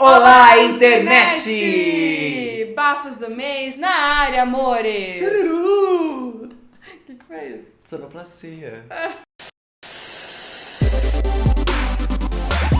Olá, internet! Bafos do mês na área, amores! Tchururu! O que foi isso? Sonoplastia. A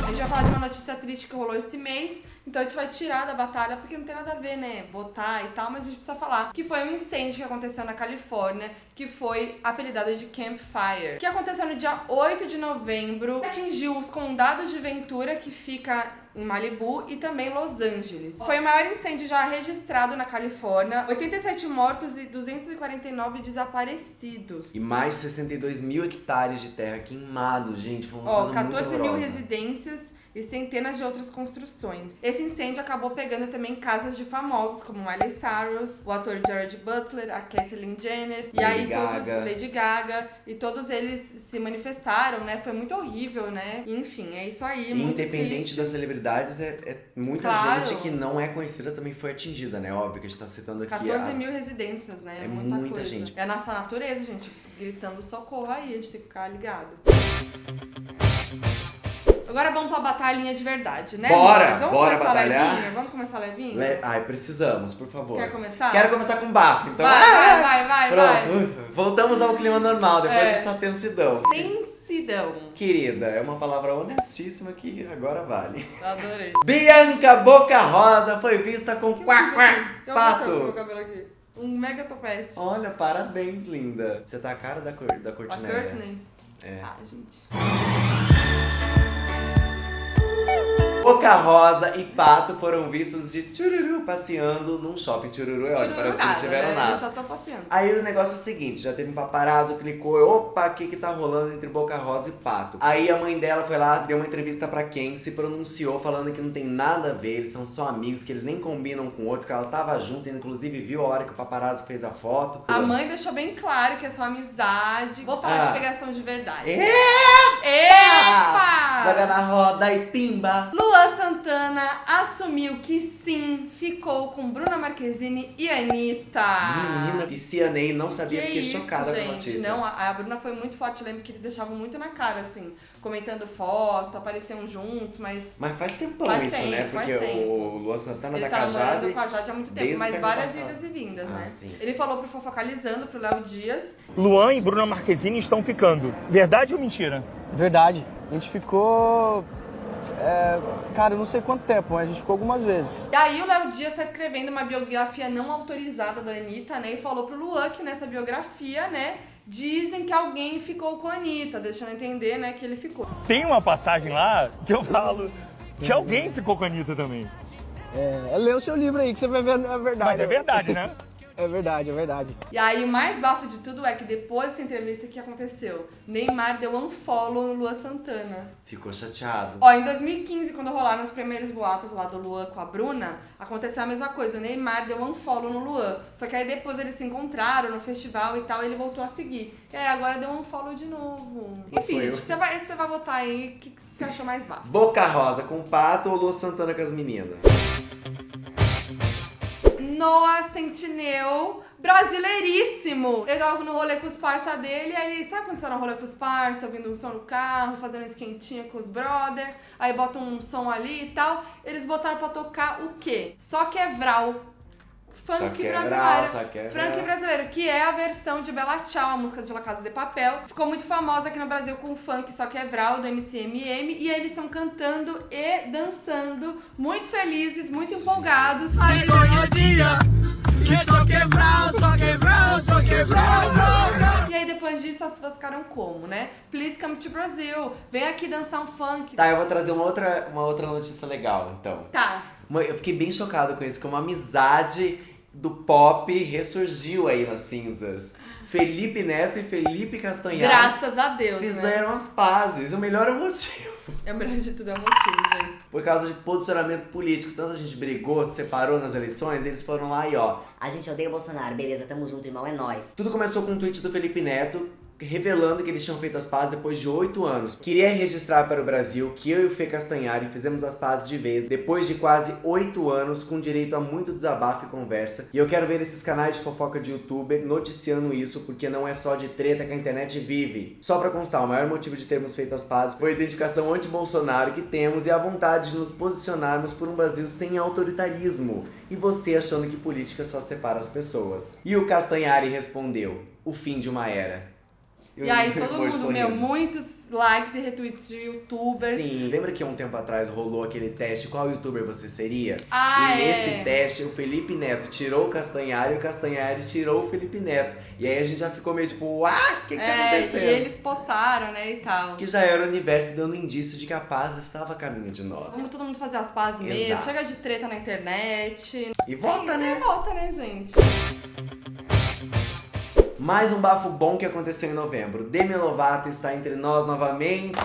gente vai falar de uma notícia triste que rolou esse mês, então a gente vai tirar da batalha, porque não tem nada a ver, né? Votar e tal, mas a gente precisa falar. Que foi um incêndio que aconteceu na Califórnia, que foi apelidado de Camp Fire. Que aconteceu no dia 8 de novembro, atingiu os condados de Ventura, que fica em Malibu, e também Los Angeles. Foi o maior incêndio já registrado na Califórnia, 87 mortos e 249 desaparecidos. E mais de 62 mil hectares de terra queimados, gente. Foi uma coisa 14 muito mil horrorosa. residências e centenas de outras construções. Esse incêndio acabou pegando também casas de famosos, como Miley Cyrus, o ator Jared Butler, a Caitlyn Jenner, e aí Lady Gaga, e todos eles se manifestaram, né? Foi muito horrível, né? Enfim, é isso aí, muito Independente triste. das celebridades, muita Claro. gente que não é conhecida também foi atingida, né? Óbvio que a gente tá citando aqui 14 mil residências, né? É muita muita coisa. gente. É a nossa natureza, gente, gritando socorro aí, a gente tem que ficar ligado. Agora vamos pra batalhinha de verdade, né? Bora! Vamos Bora começar batalhar? levinho? Vamos começar levinho? Ai, precisamos, por favor. Quer começar? Quero começar com bafo, então... Vai. Pronto, voltamos ao clima normal, depois dessa tensidão. Tensidão. Querida, é uma palavra honestíssima que agora vale. Adorei. Bianca Boca Rosa foi vista com Deixa eu mostrar o meu pato. cabelo aqui. Um mega topete. Olha, parabéns, linda. Você tá a cara da A cortinéia. Courtney. É. Ah, gente. Boca Rosa e Pato foram vistos de tchururu passeando num shopping. Tchururu é ótimo, parece que eles tiveram né? nada. Eles só estão passeando. Aí o negócio é o seguinte, já teve um paparazzo, clicou, opa, o que tá rolando entre Boca Rosa e Pato? Aí a mãe dela foi lá, deu uma entrevista pra quem se pronunciou falando que não tem nada a ver, eles são só amigos, que eles nem combinam com o outro, que ela tava junto, inclusive viu a hora que o paparazzo fez a foto. A mãe deixou bem claro que é só amizade. Vou falar de pegação de verdade. Epa! Joga Epa! na roda e pimba! Luan Santana assumiu que sim, ficou com Bruna Marquezine e Anitta. Menina, vicianei, não sabia, Que fiquei isso, chocada com a gente. notícia. Não, a Bruna foi muito forte, eu lembro que eles deixavam muito na cara, assim, comentando foto, apareciam juntos, mas Mas faz tempão Faz isso, tempo, né? faz Porque tempo. o Luan Santana ele da tá namorando Cajade... com a Jade há muito tempo, desde o mas século várias passado. idas e vindas, né? Sim. Ele falou pro Fofocalizando, pro Léo Dias. Luan e Bruna Marquezine estão ficando. Verdade ou mentira? Verdade. A gente ficou... cara, eu não sei quanto tempo, mas a gente ficou algumas vezes. E aí o Léo Dias tá escrevendo uma biografia não autorizada da Anitta, né? E falou pro Luan que nessa biografia, né, dizem que alguém ficou com a Anitta, deixando entender, né, que ele ficou. Tem uma passagem lá que eu falo que alguém ficou com a Anitta também. Lê o seu livro aí que você vai ver a verdade. Mas é verdade, né? É verdade, é verdade. E aí o mais bafo de tudo é que depois dessa entrevista, o que aconteceu? Neymar deu unfollow no Luan Santana. Ficou chateado. Ó, em 2015, quando rolaram os primeiros boatos lá do Luan com a Bruna, aconteceu a mesma coisa. O Neymar deu unfollow no Luan. Só que aí depois eles se encontraram no festival e tal, e ele voltou a seguir. E aí agora deu unfollow de novo. Enfim, foi eu. gente, você vai votar aí. O que você achou mais bafo? Boca Rosa com o Pato ou Luan Santana com as meninas? Noah Centineo, brasileiríssimo! Ele tava no rolê com os parça dele, aí ele, sabe quando você tá no rolê com os parça, ouvindo um som no carro, fazendo uma esquentinha com os brother, aí bota um som ali e tal, eles botaram pra tocar o quê? Só Quebral. Funk brasileiro. Funk brasileiro, que é a versão de Bela Tchau, a música de La Casa de Papel. Ficou muito famosa aqui no Brasil com o funk Só Quebral, do MCMM. E eles estão cantando e dançando, muito felizes, muito empolgados. Aí sonho o dia que só quebrar, só quebrar, só quebrar. E aí depois disso as fãs ficaram como, né? Please come to Brazil, vem aqui dançar um funk. Tá, eu vou trazer uma outra notícia legal, então. Tá. Eu fiquei bem chocado com isso, que uma amizade do pop ressurgiu aí nas cinzas. Felipe Neto e Felipe Castanhari Graças a Deus, né? fizeram as pazes. O melhor é o motivo. É o melhor de tudo, é o motivo, gente. Por causa de posicionamento político. Tanta gente brigou, se separou nas eleições, eles foram lá e ó. A gente odeia o Bolsonaro, beleza, tamo junto, irmão, é nóis. Tudo começou com um tweet do Felipe Neto, revelando que eles tinham feito as pazes depois de 8 anos. Queria registrar para o Brasil que eu e o Fê Castanhari fizemos as pazes de vez, depois de quase 8 anos, com direito a muito desabafo e conversa. E eu quero ver esses canais de fofoca de youtuber noticiando isso, porque não é só de treta que a internet vive. Só pra constar, o maior motivo de termos feito as pazes foi a identificação anti-Bolsonaro que temos e a vontade de nos posicionarmos por um Brasil sem autoritarismo. E você achando que política só separa as pessoas. E o Castanhari respondeu: o fim de uma era. E aí todo mundo, muitos likes e retweets de youtubers. Sim, lembra que um tempo atrás rolou aquele teste, qual youtuber você seria? Ah, e nesse teste o Felipe Neto tirou o Castanhari e o Castanhari tirou o Felipe Neto. E aí a gente já ficou meio tipo, o que tá acontecendo? E eles postaram, né, e tal. Que já era o universo dando indício de que a paz estava a caminho de nós. Vamos todo mundo fazer as pazes mesmo, chega de treta na internet. E volta, né? Volta, né, gente? Mais um bafo bom que aconteceu em novembro. Demi Lovato está entre nós novamente.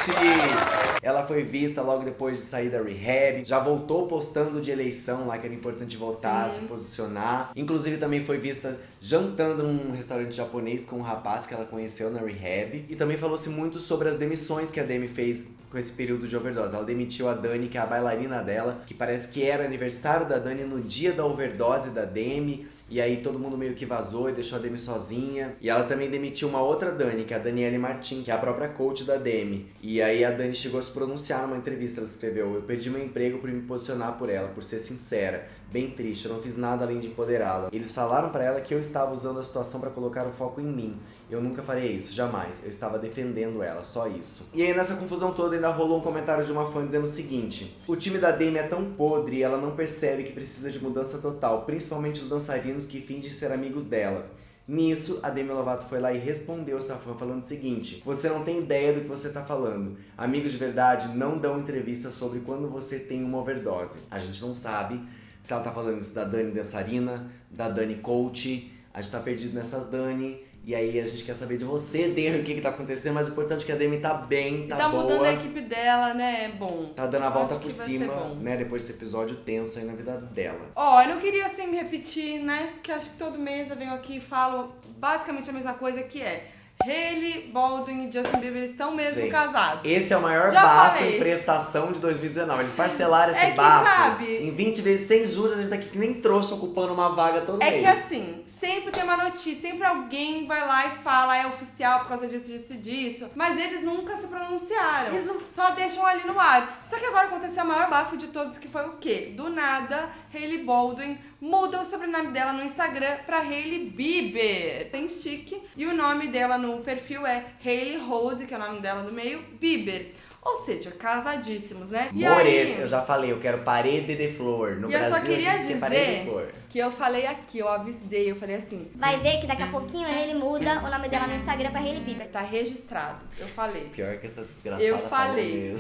Ela foi vista logo depois de sair da rehab. Já voltou postando de eleição lá, que era importante votar, se posicionar. Inclusive também foi vista jantando num restaurante japonês com um rapaz que ela conheceu na rehab. E também falou-se muito sobre as demissões que a Demi fez com esse período de overdose. Ela demitiu a Dani, que é a bailarina dela, que parece que era aniversário da Dani no dia da overdose da Demi. E aí todo mundo meio que vazou e deixou a Demi sozinha. E ela também demitiu uma outra Dani, que é a Daniele Martin, que é a própria coach da Demi. E aí a Dani chegou a se pronunciar numa entrevista, ela escreveu: eu perdi meu emprego por me posicionar por ela, por ser sincera. Bem triste, eu não fiz nada além de empoderá-la. Eles falaram pra ela que eu estava usando a situação pra colocar o foco em mim. Eu nunca faria isso, jamais. Eu estava defendendo ela, só isso. E aí nessa confusão toda ainda rolou um comentário de uma fã dizendo o seguinte: o time da Demi é tão podre e ela não percebe que precisa de mudança total, principalmente os dançarinos que fingem ser amigos dela. Nisso, a Demi Lovato foi lá e respondeu essa fã falando o seguinte: você não tem ideia do que você tá falando. Amigos de verdade não dão entrevista sobre quando você tem uma overdose. A gente não sabe se ela tá falando isso da Dani dançarina, da Dani coach. A gente tá perdido nessas Dani. E aí a gente quer saber de você, Demi, o que tá acontecendo. Mas o importante é que a Demi tá bem, tá boa. Tá mudando a equipe dela, né? É bom. Tá dando a volta por cima, né? Depois desse episódio tenso aí na vida dela. Ó, eu não queria assim me repetir, né? Porque acho que todo mês eu venho aqui e falo basicamente a mesma coisa, que é: Hailey Baldwin e Justin Bieber estão mesmo casados. Esse é o maior bafo em prestação de 2019. Eles parcelaram esse bafo em 20 vezes sem juros. A gente tá aqui que nem trouxa ocupando uma vaga todo mês. É que assim, sempre tem uma notícia, sempre alguém vai lá e fala: é oficial por causa disso e disso. Mas eles nunca se pronunciaram. Só deixam ali no ar. Só que agora aconteceu o maior bafo de todos, que foi o quê? Do nada, Hailey Baldwin muda o sobrenome dela no Instagram pra Hailey Bieber. Bem chique. E o nome dela no perfil é Hailey Hold, que é o nome dela no meio, Bieber. Ou seja, casadíssimos, né? Eu já falei, eu quero parede de flor. No Brasil, eu só queria a gente quer parede de flor. Que eu falei aqui, eu avisei, eu falei assim: vai ver que daqui a pouquinho ele muda o nome dela no Instagram pra Hailey Bieber. Tá registrado, eu falei. Pior que essa desgraçada. Eu falei.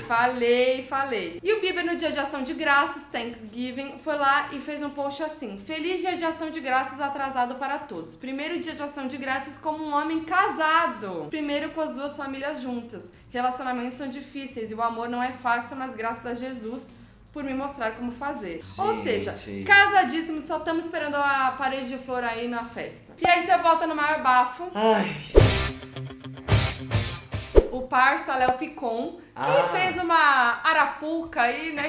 E o Bieber, no dia de ação de graças, Thanksgiving, foi lá e fez um post assim: feliz dia de ação de graças atrasado para todos. Primeiro dia de ação de graças como um homem casado. Primeiro com as duas famílias juntas. Relacionamentos são difíceis e o amor não é fácil, mas graças a Jesus por me mostrar como fazer. Gente. Ou seja, casadíssimos, só estamos esperando a parede de flor aí na festa. E aí você volta no maior bafo. Ai. O parça Léo Picon, que fez uma arapuca aí, né?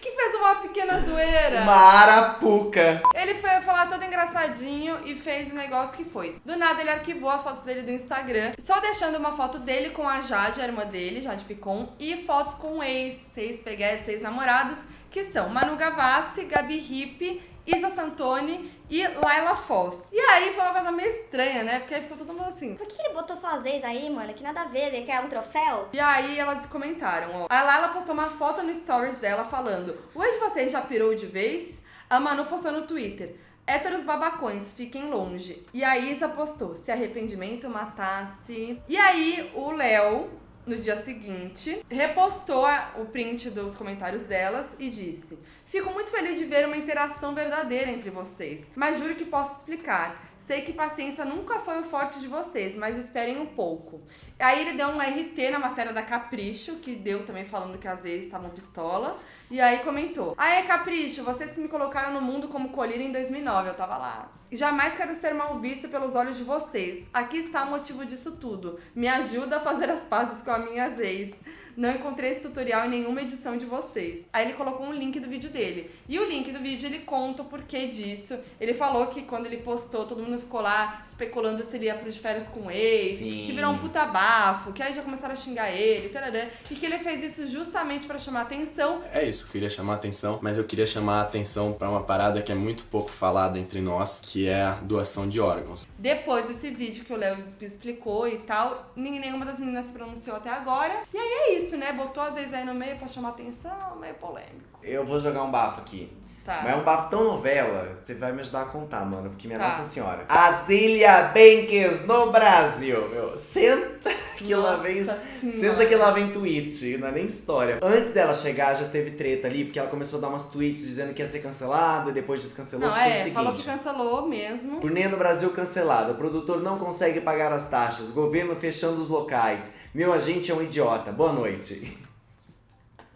Que fez uma pequena zoeira. Uma arapuca. Ele foi falar todo engraçadinho e fez um negócio que foi: do nada ele arquivou as fotos dele do Instagram, só deixando uma foto dele com a Jade, a irmã dele, Jade Picon, e fotos com ex-peguetes, ex-namorados, que são Manu Gavassi, Gabi Ripe, Isa Santoni e Laila Foz. E aí foi uma coisa meio estranha, né? Porque aí ficou todo mundo assim: por que ele botou só as ex aí, mano? Que nada a ver, ele quer um troféu? E aí elas comentaram, ó. A Laila postou uma foto no stories dela falando: o ex de vocês já pirou de vez? A Manu postou no Twitter: héteros babacões, fiquem longe. E a Isa postou: se arrependimento matasse. E aí o Léo, no dia seguinte, repostou o print dos comentários delas e disse: fico muito feliz de ver uma interação verdadeira entre vocês, mas juro que posso explicar. Sei que paciência nunca foi o forte de vocês, mas esperem um pouco. Aí ele deu um RT na matéria da Capricho, que deu também falando que às vezes estavam pistola. E aí comentou: Aê, Capricho, vocês que me colocaram no mundo como colírio em 2009, eu tava lá. Jamais quero ser mal visto pelos olhos de vocês. Aqui está o motivo disso tudo. Me ajuda a fazer as pazes com a minha ex. Não encontrei esse tutorial em nenhuma edição de vocês. Aí ele colocou um link do vídeo dele. E o link do vídeo ele conta o porquê disso. Ele falou que quando ele postou, todo mundo ficou lá especulando se ele ia pro de férias com o ex. Sim. Que virou um puta bafo. Que aí já começaram a xingar ele. Tarará, e que ele fez isso justamente pra chamar atenção. É isso, eu queria chamar a atenção. Mas eu queria chamar a atenção pra uma parada que é muito pouco falada entre nós, que é a doação de órgãos. Depois desse vídeo que o Léo explicou e tal, nenhuma das meninas se pronunciou até agora. E aí é isso, né? Botou às vezes aí no meio pra chamar atenção, meio polêmico. Eu vou jogar um bafo aqui. Tá. Mas é um bafo tão novela, você vai me ajudar a contar, mano. Porque minha Tá. Nossa Senhora. Azilia Banks no Brasil, meu. Senta que lá vem. Nossa Senhora. Senta que lá vem tweet, não é nem história. Antes dela chegar, já teve treta ali, porque ela começou a dar umas tweets dizendo que ia ser cancelado e depois descancelou. Não, Foi o seguinte: falou que cancelou mesmo. Turnê no Brasil cancelada. O produtor não consegue pagar as taxas. Governo fechando os locais. Meu agente é um idiota. Boa noite.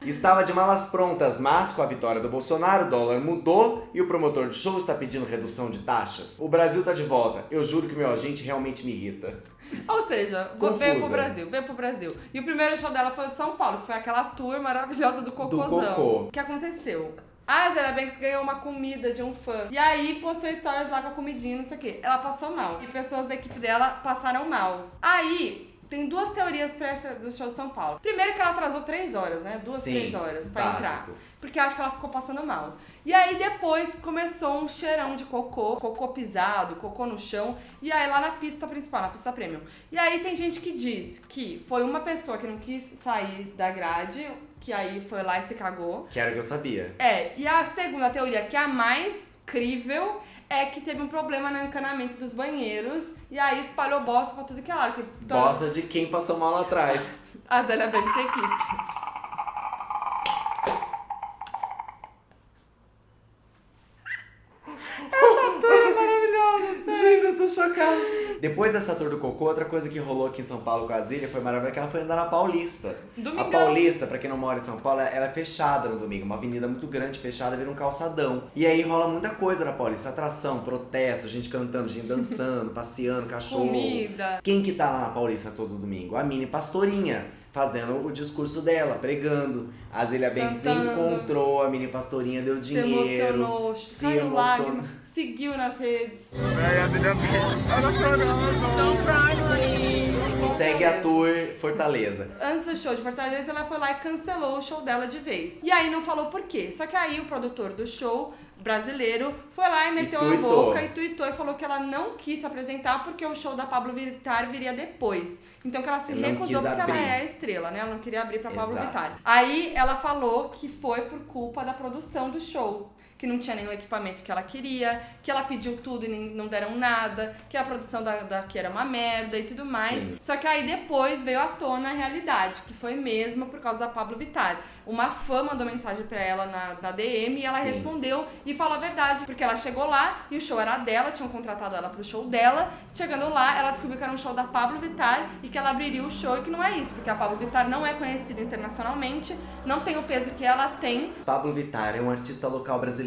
Estava de malas prontas, mas com a vitória do Bolsonaro, o dólar mudou e o promotor de show está pedindo redução de taxas. O Brasil tá de volta. Eu juro que meu agente realmente me irrita. Ou seja, Confusa. veio pro Brasil. E o primeiro show dela foi o de São Paulo, que foi aquela tour maravilhosa do Cocôzão. Cocô. O que aconteceu? A Azilia Banks ganhou uma comida de um fã. E aí postou stories lá com a comidinha, não sei o quê. Ela passou mal. E pessoas da equipe dela passaram mal. Aí, tem duas teorias pra essa do show de São Paulo. Primeiro que ela atrasou 3 horas, né? 3 horas pra básico. entrar. Porque acho que ela ficou passando mal. E aí depois começou um cheirão de cocô pisado, cocô no chão. E aí lá na pista principal, na pista premium. E aí tem gente que diz que foi uma pessoa que não quis sair da grade, que aí foi lá e se cagou. Que era o que eu sabia. E a segunda teoria, que é a mais crível, é que teve um problema no encanamento dos banheiros. E aí espalhou bosta pra tudo que é lado. Bosta de quem passou mal lá atrás. A Azilia Banks e a equipe. Gente, eu tô chocada. Depois dessa tour do cocô, outra coisa que rolou aqui em São Paulo com a Azilia foi maravilhosa, que ela foi andar na Paulista. Domingão. A Paulista, pra quem não mora em São Paulo, ela é fechada no domingo. Uma avenida muito grande, fechada, vira um calçadão. E aí rola muita coisa na Paulista. Atração, protesto, gente cantando, gente dançando, passeando, cachorro. Comida. Quem que tá lá na Paulista todo domingo? A Mini Pastorinha, fazendo o discurso dela, pregando. A Azilia Banks Cantando. encontrou a Mini Pastorinha, deu Se dinheiro. emocionou, se caiu emocionou. lágrima, seguiu nas redes. Segue a tour Fortaleza. Antes do show de Fortaleza, ela foi lá e cancelou o show dela de vez. E aí não falou por quê. Só que aí o produtor do show brasileiro foi lá e meteu a tuitou. boca e tuitou e falou que ela não quis se apresentar porque o show da Pablo Vittar viria depois. Então que ela se Ela não recusou quis porque abrir. ela é a estrela, né? Ela não queria abrir pra Pablo Exato. Vittar. Aí ela falou que foi por culpa da produção do show. Que não tinha nenhum equipamento que ela queria, que ela pediu tudo e não deram nada, que a produção daqui era uma merda e tudo mais. Sim. Só que aí depois veio à tona a realidade, que foi mesmo por causa da Pablo Vittar. Uma fã mandou mensagem pra ela na DM e ela Sim. respondeu e falou a verdade, porque ela chegou lá e o show era dela, tinham contratado ela pro show dela. Chegando lá, ela descobriu que era um show da Pablo Vittar e que ela abriria o show e que não é isso, porque a Pablo Vittar não é conhecida internacionalmente, não tem o peso que ela tem. Pablo Vittar é um artista local brasileiro.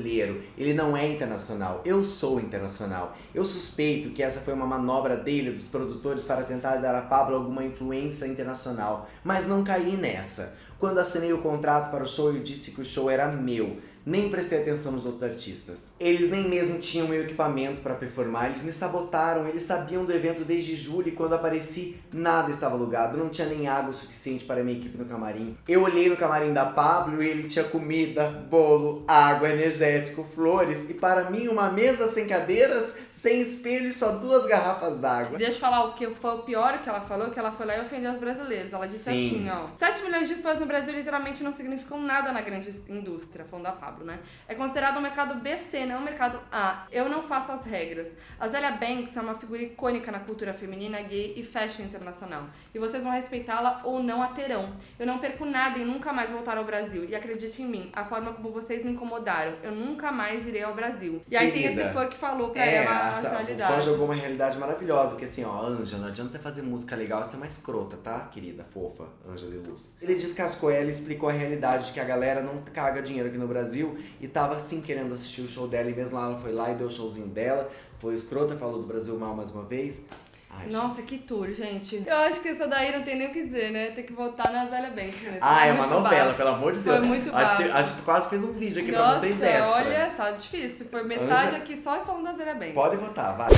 Ele não é internacional. Eu sou internacional. Eu suspeito que essa foi uma manobra dele, dos produtores, para tentar dar a Pablo alguma influência internacional. Mas não caí nessa. Quando assinei o contrato para o show, eu disse que o show era meu. Nem prestei atenção nos outros artistas. Eles nem mesmo tinham meu equipamento para performar, eles me sabotaram, eles sabiam do evento desde julho e quando apareci, nada estava alugado, não tinha nem água o suficiente para minha equipe no camarim. Eu olhei no camarim da Pablo e ele tinha comida, bolo, água, energético, flores e para mim uma mesa sem cadeiras, sem espelho e só 2 garrafas d'água. Deixa eu falar o que foi o pior que ela falou, que ela foi lá e ofendeu os brasileiros. Ela disse Sim. assim, ó: 7 milhões de fãs no Brasil literalmente não significam nada na grande indústria, falando da Pablo. Pablo, né? É considerado um mercado BC, não um mercado A. Eu não faço as regras. A Zélia Banks é uma figura icônica na cultura feminina, gay e fashion internacional. E vocês vão respeitá-la ou não a terão. Eu não perco nada em nunca mais voltar ao Brasil. E acredite em mim, a forma como vocês me incomodaram, eu nunca mais irei ao Brasil. E aí Querida, tem esse fã que falou pra ela as o realidades. fã jogou uma realidade maravilhosa, porque assim, ó, Anja, não adianta você fazer música legal, você é uma escrota, tá, querida, fofa, Anja de Luz. Ele descascou ela e explicou a realidade de que a galera não caga dinheiro aqui no Brasil e tava assim querendo assistir o show dela, e mesmo lá ela foi lá e deu o showzinho dela, foi escrota, falou do Brasil mal mais uma vez. Ai, Nossa, que tour, gente. Eu acho que essa daí não tem nem o que dizer, né? Tem que voltar na Zélia Banks mesmo. é uma novela, pelo amor de Deus. Foi muito a gente quase fez um vídeo aqui pra vocês Nossa, extra. olha, tá difícil. Foi metade Anja, aqui só falando da Zélia Banks. Pode votar, vai.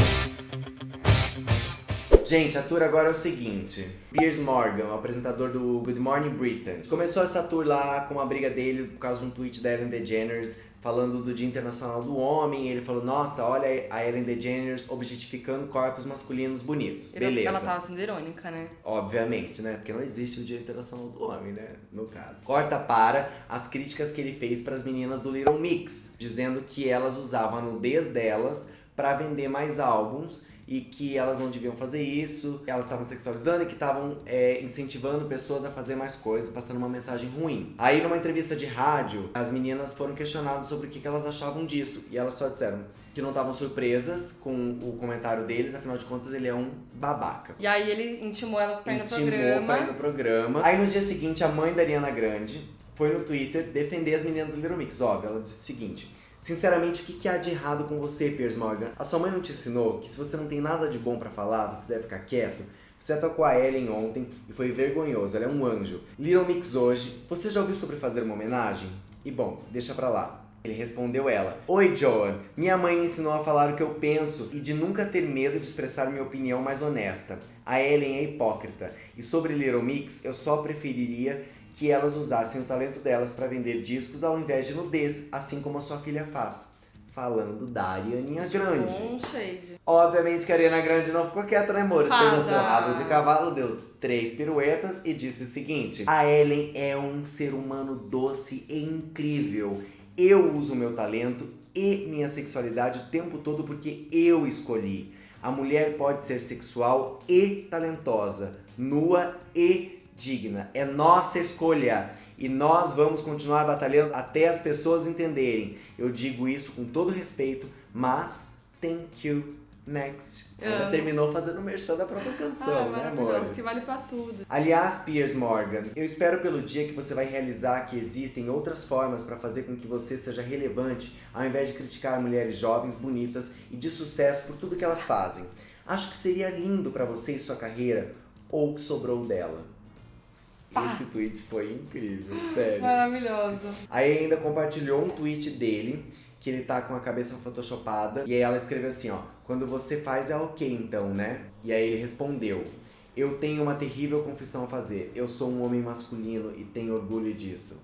Gente, a tour agora é o seguinte. Piers Morgan, o apresentador do Good Morning Britain, começou essa tour lá com uma briga dele por causa de um tweet da Ellen DeGeneres falando do Dia Internacional do Homem. Ele falou, nossa, olha a Ellen DeGeneres objetificando corpos masculinos bonitos. Beleza. Ela tava sendo irônica, né? Obviamente, né? Porque não existe o Dia Internacional do Homem, né? No caso. Corta para as críticas que ele fez para as meninas do Little Mix, dizendo que elas usavam a nudez delas para vender mais álbuns e que elas não deviam fazer isso, que elas estavam sexualizando e que estavam incentivando pessoas a fazer mais coisas, passando uma mensagem ruim. Aí, numa entrevista de rádio, as meninas foram questionadas sobre o que elas achavam disso, e elas só disseram que não estavam surpresas com o comentário deles, afinal de contas ele é um babaca. E aí ele intimou elas pra ir no programa. Aí no dia seguinte, a mãe da Ariana Grande foi no Twitter defender as meninas do Little Mix. Óbvio, ela disse o seguinte: sinceramente, o que há de errado com você, Piers Morgan? A sua mãe não te ensinou que se você não tem nada de bom pra falar, você deve ficar quieto? Você atacou a Ellen ontem e foi vergonhoso, ela é um anjo. Little Mix hoje, você já ouviu sobre fazer uma homenagem? E bom, deixa pra lá. Ele respondeu ela: oi, Joan, minha mãe me ensinou a falar o que eu penso e de nunca ter medo de expressar minha opinião mais honesta. A Ellen é hipócrita, e sobre Little Mix, eu só preferiria que elas usassem o talento delas para vender discos ao invés de nudez, assim como a sua filha faz. Falando da Arianinha Grande. Shade. Obviamente que a Ariana Grande não ficou quieta, né, amor? Pegou seu rabo de cavalo, deu 3 piruetas e disse o seguinte: a Ellen é um ser humano doce e incrível. Eu uso meu talento e minha sexualidade o tempo todo porque eu escolhi. A mulher pode ser sexual e talentosa, nua e digna. É nossa escolha. E nós vamos continuar batalhando até as pessoas entenderem. Eu digo isso com todo respeito, mas thank you. Next. Ela terminou fazendo merchan da própria canção, né, amor? Que vale pra tudo. Aliás, Piers Morgan, eu espero pelo dia que você vai realizar que existem outras formas para fazer com que você seja relevante, ao invés de criticar mulheres jovens, bonitas e de sucesso por tudo que elas fazem. Acho que seria lindo para você e sua carreira, ou o que sobrou dela. Esse tweet foi incrível, sério. Maravilhoso. Aí ainda compartilhou um tweet dele, que ele tá com a cabeça photoshopada, e aí ela escreveu assim, ó: quando você faz é ok então, né? E aí ele respondeu: eu tenho uma terrível confissão a fazer, eu sou um homem masculino e tenho orgulho disso.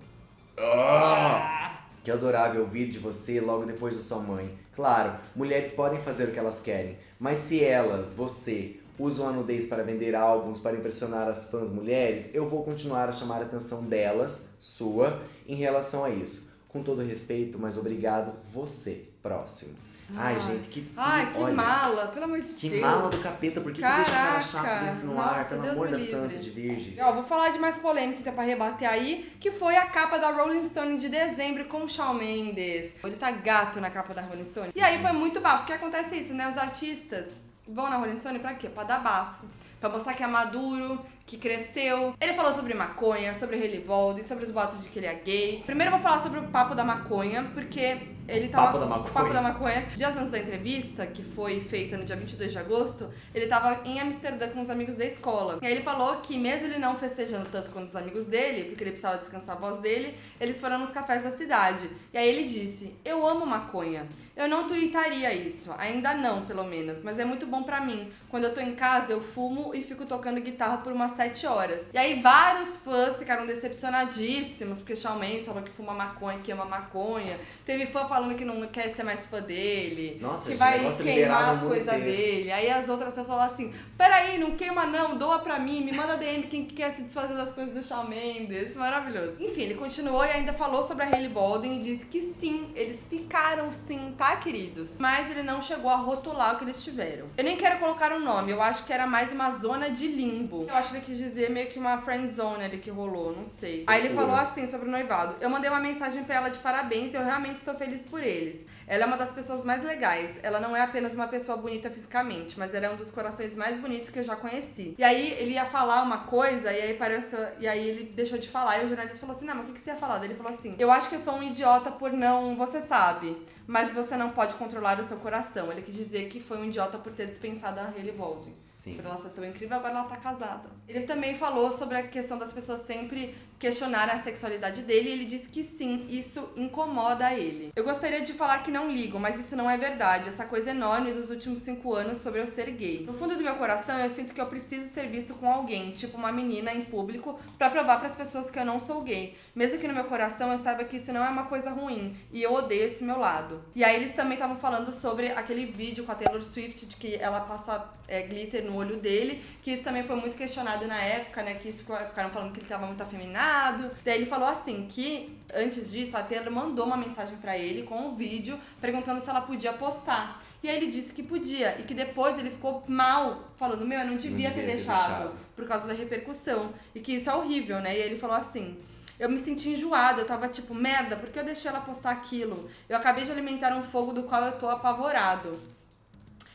Que adorável ouvir de você logo depois da sua mãe. Claro, mulheres podem fazer o que elas querem, mas se elas, você, usam a nudez para vender álbuns para impressionar as fãs mulheres, eu vou continuar a chamar a atenção delas, sua, em relação a isso. Com todo respeito, mas obrigado, você. Próximo. Ai, gente, que olha, mala, pelo amor de Deus. Que mala do capeta, por que deixa um cara chato desse no ar, pelo amor da santa de virgens? Ó, vou falar de mais polêmica então pra rebater aí, que foi a capa da Rolling Stone de dezembro com o Shawn Mendes. Ele tá gato na capa da Rolling Stone. E aí foi muito bafo, porque acontece isso, né? Os artistas vão na Rolling Stone pra quê? Pra dar bafo. Pra mostrar que é maduro, que cresceu. Ele falou sobre maconha, sobre Hailey Baldwin, sobre os boatos de que ele é gay. Primeiro eu vou falar sobre o papo da maconha, porque ele tava... Papo da maconha. Dias antes da entrevista, que foi feita no dia 22 de agosto, ele tava em Amsterdã com os amigos da escola. E aí ele falou que mesmo ele não festejando tanto quanto os amigos dele, porque ele precisava descansar a voz dele, eles foram nos cafés da cidade. E aí ele disse: eu amo maconha. Eu não tuitaria isso, ainda não, pelo menos, mas é muito bom pra mim. Quando eu tô em casa, eu fumo e fico tocando guitarra por umas 7 horas. E aí vários fãs ficaram decepcionadíssimos, porque Shawn Mendes falou que fuma maconha, que ama maconha. Teve fã falando que não quer ser mais fã dele, Nossa, que esse vai negócio queimar liberado as no mundo coisas inteiro. dele. Aí as outras pessoas falaram assim, peraí, não queima não, doa pra mim, me manda DM quem quer se desfazer das coisas do Shawn Mendes. Maravilhoso. Enfim, ele continuou e ainda falou sobre a Hailey Baldwin e disse que sim, eles ficaram sim, tá, queridos? Mas ele não chegou a rotular o que eles tiveram. Eu nem quero colocar um nome, eu acho que era mais uma zona de limbo. Eu acho que ele quis dizer meio que uma friend zone ali que rolou, não sei. Aí ele falou assim sobre o noivado. Eu mandei uma mensagem pra ela de parabéns e eu realmente estou feliz por eles. Ela é uma das pessoas mais legais. Ela não é apenas uma pessoa bonita fisicamente, mas ela é um dos corações mais bonitos que eu já conheci. E aí ele ia falar uma coisa e aí ele deixou de falar e o jornalista falou assim, não, mas o que você ia falar? Daí ele falou assim, eu acho que eu sou um idiota por não, você sabe, mas você não pode controlar o seu coração. Ele quis dizer que foi um idiota por ter dispensado a Hailey Baldwin. Sim. Por ela ser tão incrível, agora ela tá casada. Ele também falou sobre a questão das pessoas sempre questionarem a sexualidade dele e ele disse que sim, isso incomoda ele. Eu gostaria de falar que não ligo, mas isso não é verdade. Essa coisa enorme dos últimos 5 anos sobre eu ser gay. No fundo do meu coração, eu sinto que eu preciso ser visto com alguém, tipo uma menina em público, pra provar pras pessoas que eu não sou gay. Mesmo que no meu coração eu saiba que isso não é uma coisa ruim e eu odeio esse meu lado. E aí eles também estavam falando sobre aquele vídeo com a Taylor Swift, de que ela passa glitter no olho dele, que isso também foi muito questionado na época, né, que isso ficaram falando que ele tava muito afeminado. Daí ele falou assim, que antes disso a Taylor mandou uma mensagem pra ele com um vídeo, perguntando se ela podia postar. E aí ele disse que podia, e que depois ele ficou mal, falando, meu, eu não devia ter deixado, por causa da repercussão, e que isso é horrível, né, e aí ele falou assim, eu me senti enjoada, eu tava tipo, merda, por que eu deixei ela postar aquilo? Eu acabei de alimentar um fogo do qual eu tô apavorado.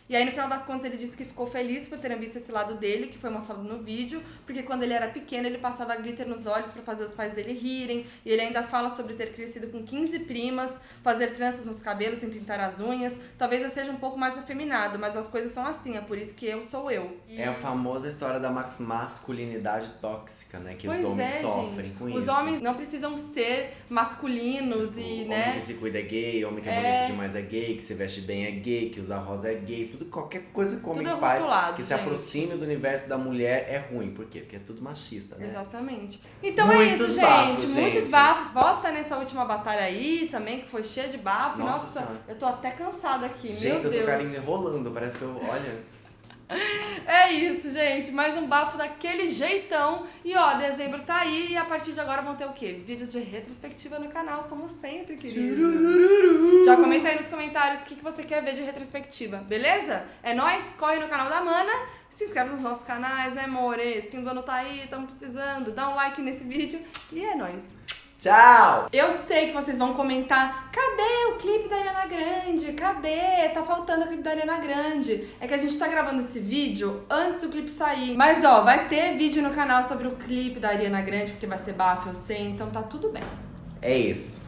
E aí, no final das contas, ele disse que ficou feliz por terem visto esse lado dele, que foi mostrado no vídeo, porque quando ele era pequeno, ele passava glitter nos olhos pra fazer os pais dele rirem, e ele ainda fala sobre ter crescido com 15 primas, fazer tranças nos cabelos, sem pintar as unhas. Talvez eu seja um pouco mais afeminado, mas as coisas são assim, é por isso que eu sou eu. É a famosa história da masculinidade tóxica, né? Que Pois os homens sofrem gente. com Os isso. homens não precisam ser masculinos e, Homem né? que se cuida é gay, homem que é bonito demais é gay, que se veste bem é gay, que usa rosa é gay, tudo, qualquer coisa que o homem Tudo faz rotulado, que se gente. aproxime do universo da mulher é ruim. Por quê? Porque é tudo machista, né? Exatamente. Então é Muitos isso, bafos, gente. gente. Muitos bafos. Volta nessa última batalha aí também, que foi cheia de bafo. Nossa Nossa, Senhora. eu tô até cansada aqui, Gente, meu eu tô Deus. carinho enrolando, parece que eu. Olha. É isso, gente. Mais um bafo daquele jeitão. E ó, dezembro tá aí e a partir de agora vão ter o quê? Vídeos de retrospectiva no canal, como sempre, querido. Já comenta aí nos comentários o que você quer ver de retrospectiva, beleza? É nóis, corre no canal da Mana. Se inscreve nos nossos canais, né, amores? Fim do ano tá aí, tamo precisando. Dá um like nesse vídeo e é nóis. Tchau! Eu sei que vocês vão comentar, cadê o clipe da Ariana Grande? Cadê? Tá faltando o clipe da Ariana Grande. É que a gente tá gravando esse vídeo antes do clipe sair. Mas ó, vai ter vídeo no canal sobre o clipe da Ariana Grande, porque vai ser bafo, eu sei, então tá tudo bem. É isso.